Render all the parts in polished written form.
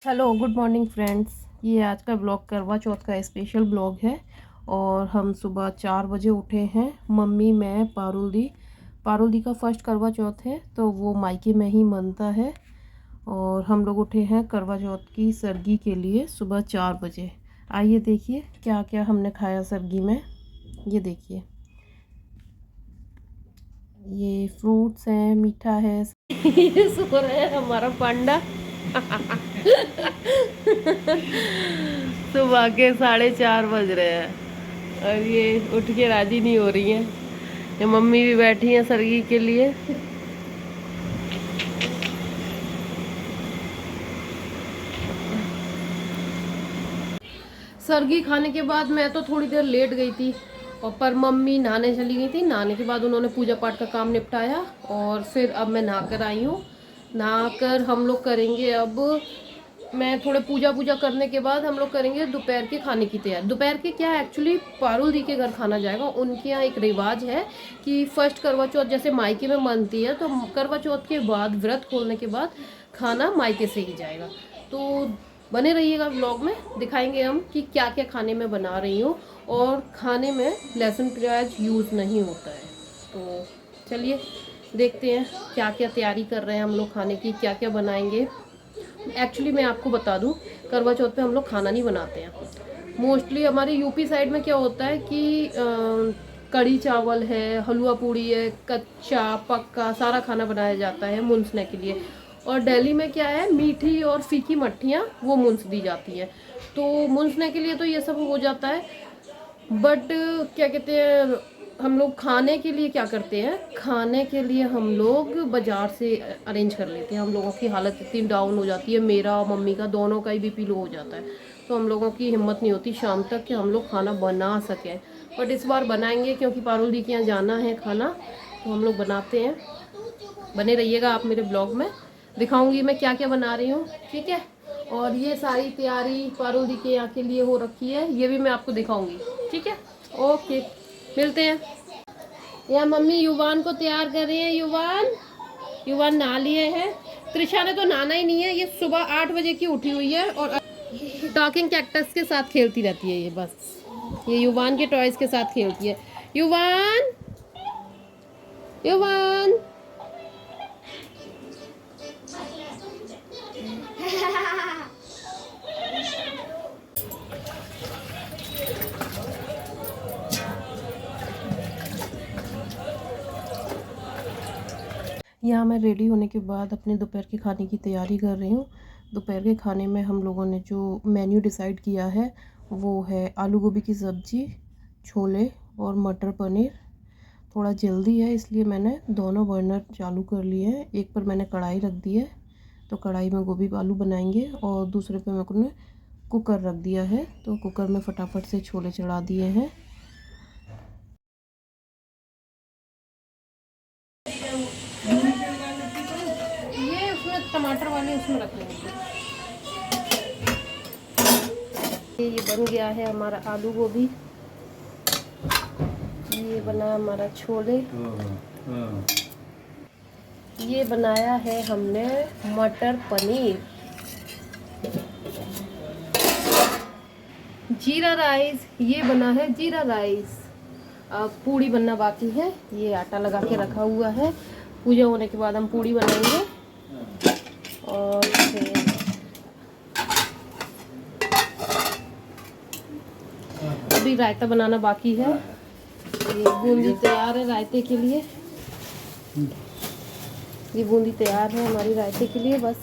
Hello good morning friends. ये आज का ब्लॉग करवा चौथ का स्पेशल ब्लॉग है। और हम सुबह 4 बजे उठे हैं। मम्मी, मैं, पारुल दी का फर्स्ट करवा चौथ है तो वो मायके में ही मनता है। और हम लोग उठे हैं करवा चौथ की सरगी के लिए सुबह 4 बजे। आइए देखिए क्या क्या हमने खाया सरगी में। ये देखिए, ये फ्रूट्स हैं, मीठा है। ये सो रहा है हमारा पांडा। सुबह के 4:30 बज रहे हैं और ये उठ के राजी नहीं हो रही हैं। ये मम्मी भी बैठी हैं सरगी के लिए। सरगी खाने के बाद मैं तो थोड़ी देर लेट गई थी और पर मम्मी नहाने चली गई थी। नहाने के बाद उन्होंने पूजा पाठ का काम निपटाया और फिर अब मैं नहाकर आई हूँ। नहाकर हम लोग करेंगे अब, मैं थोड़े पूजा करने के बाद हम लोग करेंगे दोपहर के खाने की तैयारी। दोपहर के क्या, एक्चुअली पारुल दी के घर खाना जाएगा। उनके यहाँ एक रिवाज है कि फर्स्ट करवा चौथ जैसे मायके में मनती है तो करवा चौथ के बाद, व्रत खोलने के बाद खाना मायके से ही जाएगा। तो बने रहिएगा व्लॉग में, दिखाएंगे हम कि क्या क्या खाने में बना रही हूँ। और खाने में लहसुन प्याज यूज़ नहीं होता है। तो चलिए देखते हैं क्या क्या तैयारी कर रहे हैं हम लोग खाने की, क्या क्या बनाएंगे। एक्चुअली मैं आपको बता दूं, करवा चौथ पे हम लोग खाना नहीं बनाते हैं। मोस्टली हमारे यूपी साइड में क्या होता है कि कढ़ी चावल है, हलवा पूड़ी है, कच्चा पक्का सारा खाना बनाया जाता है मुनसने के लिए। और दिल्ली में क्या है, मीठी और फीकी मट्ठियाँ वो मुनस दी जाती है। तो मुनसने के लिए तो ये सब हो जाता है। बट क्या कहते हैं, हम लोग खाने के लिए क्या करते हैं, खाने के लिए हम लोग बाज़ार से अरेंज कर लेते हैं। हम लोगों की हालत इतनी डाउन हो जाती है, मेरा और मम्मी का दोनों का ही बीपी लो हो जाता है। तो हम लोगों की हिम्मत नहीं होती शाम तक कि हम लोग खाना बना सकें। बट इस बार बनाएंगे क्योंकि पारुल दी के यहाँ जाना है खाना, तो हम लोग बनाते हैं। बने रहिएगा आप मेरे ब्लॉग में, दिखाऊंगी मैं क्या क्या बना रही हूँ, ठीक है। और ये सारी तैयारी पारुल दी के यहाँ के लिए हो रखी है, ये भी मैं आपको दिखाऊंगी, ठीक है। ओके, मिलते हैं। यहाँ मम्मी युवान को तैयार कर रही है। युवान नहा लिए हैं। त्रिशा ने तो नहाना ही नहीं है, ये सुबह 8 बजे की उठी हुई है और टॉकिंग कैक्टस के साथ खेलती रहती है। ये बस, ये युवान के टॉयज के साथ खेलती है। युवान, युवान यहाँ मैं रेडी होने के बाद अपने दोपहर के खाने की तैयारी कर रही हूँ। दोपहर के खाने में हम लोगों ने जो मेन्यू डिसाइड किया है वो है आलू गोभी की सब्ज़ी, छोले और मटर पनीर। थोड़ा जल्दी है इसलिए मैंने दोनों बर्नर चालू कर लिए हैं। एक पर मैंने कढ़ाई रख दी है तो कढ़ाई में गोभी आलू बनाएंगे, और दूसरे पे मैंने कुकर रख दिया है तो कुकर में फटाफट से छोले चढ़ा दिए हैं। ये उसमें टमाटर वाले उसमें रख लेंगे। ये बन गया है हमारा आलू गोभी, ये बना हमारा छोले, ये बनाया है हमने मटर पनीर, जीरा राइस, ये बना है जीरा राइस। अब पूड़ी बनना बाकी है, ये आटा लगा के रखा हुआ है। पूजा होने के बाद हम पूड़ी बनाएंगे। और फिर अभी रायता बनाना बाकी है। ये बूंदी तैयार है रायते के लिए, ये बूंदी तैयार है हमारी रायते के लिए। बस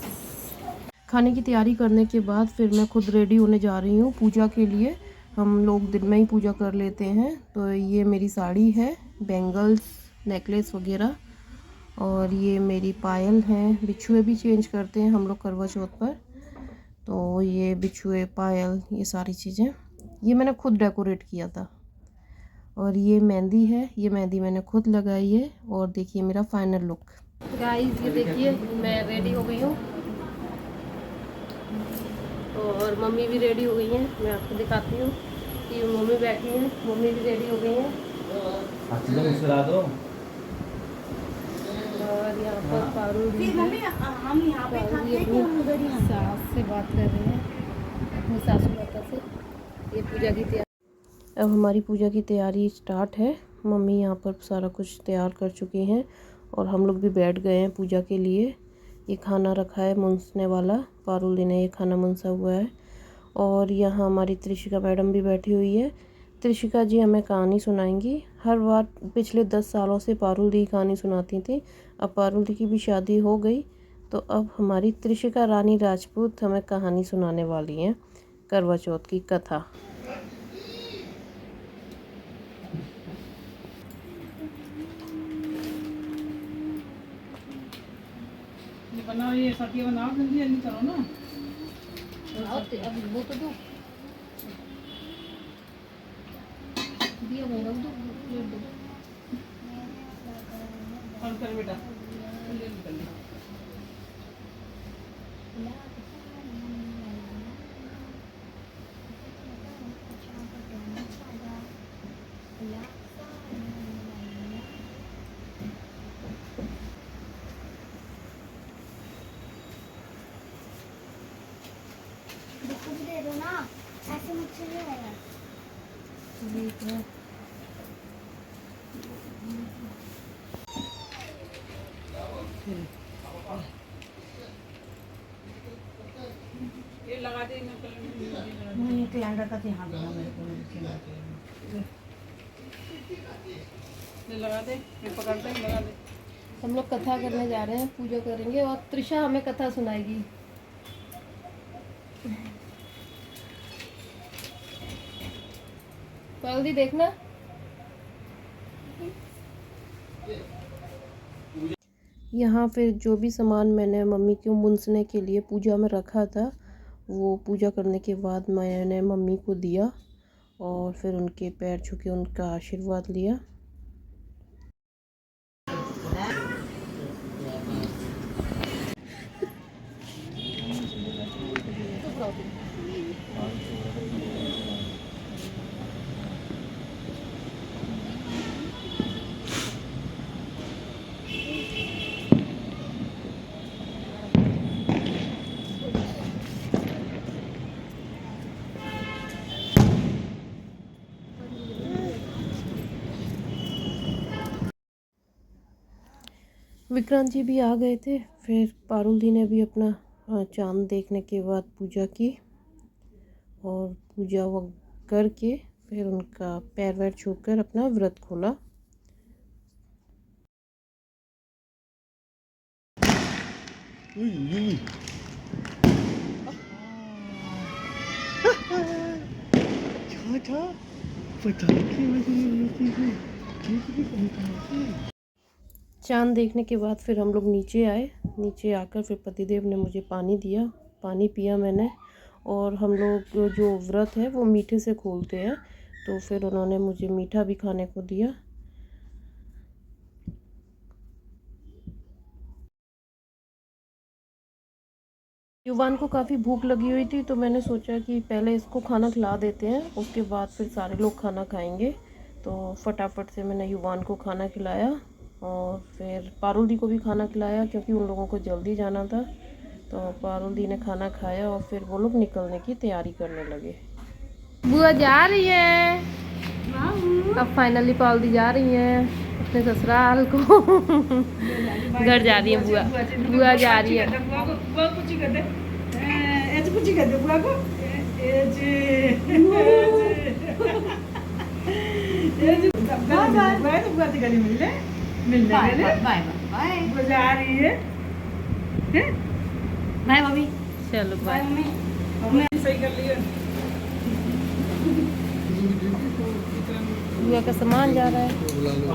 खाने की तैयारी करने के बाद फिर मैं खुद रेडी होने जा रही हूँ पूजा के लिए। हम लोग दिन में ही पूजा कर लेते हैं। तो ये मेरी साड़ी है, बैंगल्स, नेकलेस वगैरह, और ये मेरी पायल हैं। बिछुए भी चेंज करते हैं हम लोग करवा चौथ पर, तो ये बिछुए, पायल, ये सारी चीज़ें ये मैंने खुद डेकोरेट किया था। और ये मेहंदी है, ये मेहंदी मैंने खुद लगाई है। और देखिए मेरा फाइनल लुक। गाइस ये देखिए मैं रेडी हो गई हूँ और मम्मी भी रेडी हो गई हैं। मैं आपको दिखाती हूँ कि मम्मी बैठी हैं, मम्मी भी रेडी हो गई हैं। और यहाँ पर पारुल दी है। हम यहाँ पे पारुल ये खाते अपनी हैं सास से बात कर रहे हैं, अपनी सासू माता से। ये पूजा की तैयारी, अब हमारी पूजा की तैयारी स्टार्ट है। मम्मी यहाँ पर सारा कुछ तैयार कर चुकी हैं और हम लोग भी बैठ गए हैं पूजा के लिए। ये खाना रखा है मुंसने वाला, पारुल दी ने ये खाना मुंसा हुआ है। और यहाँ हमारी त्रिशिका मैडम भी बैठी हुई है। त्रिशिका जी हमें कहानी सुनाएंगी। हर बार पिछले 10 सालों से पारुल दी कहानी सुनाती थी। अब पारुल दी की भी शादी हो गई, तो अब हमारी त्रिशिका रानी राजपूत हमें कहानी सुनाने वाली हैं, करवा चौथ की कथा। बनाओ, ये सब्जी बनाओ, जल्दी जल्दी करो ना। अब वो तो दो दिया होगा, दो प्लेट दो। और कर बेटा, जल्दी निकल ले। दे दो ना, ऐसे मुझसे नहीं होगा। ये लगा दे ना, नहीं कैलेंडर का ध्यान देना मेरे को। ये लगा दे, ये पकड़ दे, लगा दे। हम लोग कथा करने जा रहे हैं, पूजा करेंगे और त्रिशा हमें कथा सुनाएगी। पारुल दी देखना। यहाँ फिर जो भी सामान मैंने मम्मी को मुंसने के लिए पूजा में रखा था, वो पूजा करने के बाद मैंने मम्मी को दिया और फिर उनके पैर छू के उनका आशीर्वाद लिया। विक्रांत जी भी आ गए थे। फिर पारुल दी ने भी अपना चांद देखने के बाद पूजा की और पूजा वो करके फिर उनका पैर वैर छूकर अपना व्रत खोला। चांद देखने के बाद फिर हम लोग नीचे आए। नीचे आकर फिर पतिदेव ने मुझे पानी दिया, पानी पिया मैंने। और हम लोग जो व्रत है वो मीठे से खोलते हैं, तो फिर उन्होंने मुझे मीठा भी खाने को दिया। युवान को काफ़ी भूख लगी हुई थी, तो मैंने सोचा कि पहले इसको खाना खिला देते हैं, उसके बाद फिर सारे लोग खाना खाएंगे। तो फटाफट से मैंने युवान को खाना खिलाया और फिर पारुल दी को भी खाना खिलाया, क्योंकि उन लोगों को जल्दी जाना था। तो पारुल दी ने खाना खाया और फिर वो लोग निकलने की तैयारी करने लगे। बुआ जा रही है, अब फाइनली पारुल दी जा रही है अपने ससुराल को। घर जा रही है बुआ, बुआ जा रही है। बाय मम्मी। चलो बाय। सही कर लिया। बुआ का सामान जा रहा है,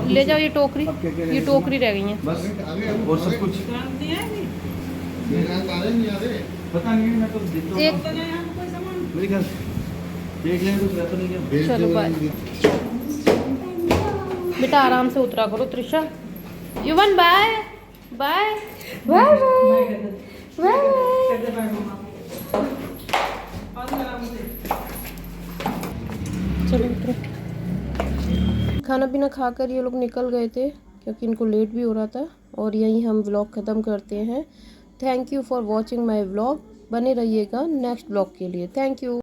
ले जाओ ये टोकरी रह गई है बस और सब कुछ पता नहीं, मैं तो देखता एक हूँ मेरे ख्याल देख लें कुछ रहता नहीं है। चलो बाय बेटा, आराम से उतरा करो। Trisha, Yuvan bye bye bye bye चलो उतरो। खाना पीना खाकर ये लोग निकल गए थे, क्योंकि इनको लेट भी हो रहा था और यहीं हम व्लॉग ख़त्म करते हैं। Thank you for watching my vlog. बने रहिएगा नेक्स्ट व्लॉग के लिए। Thank you.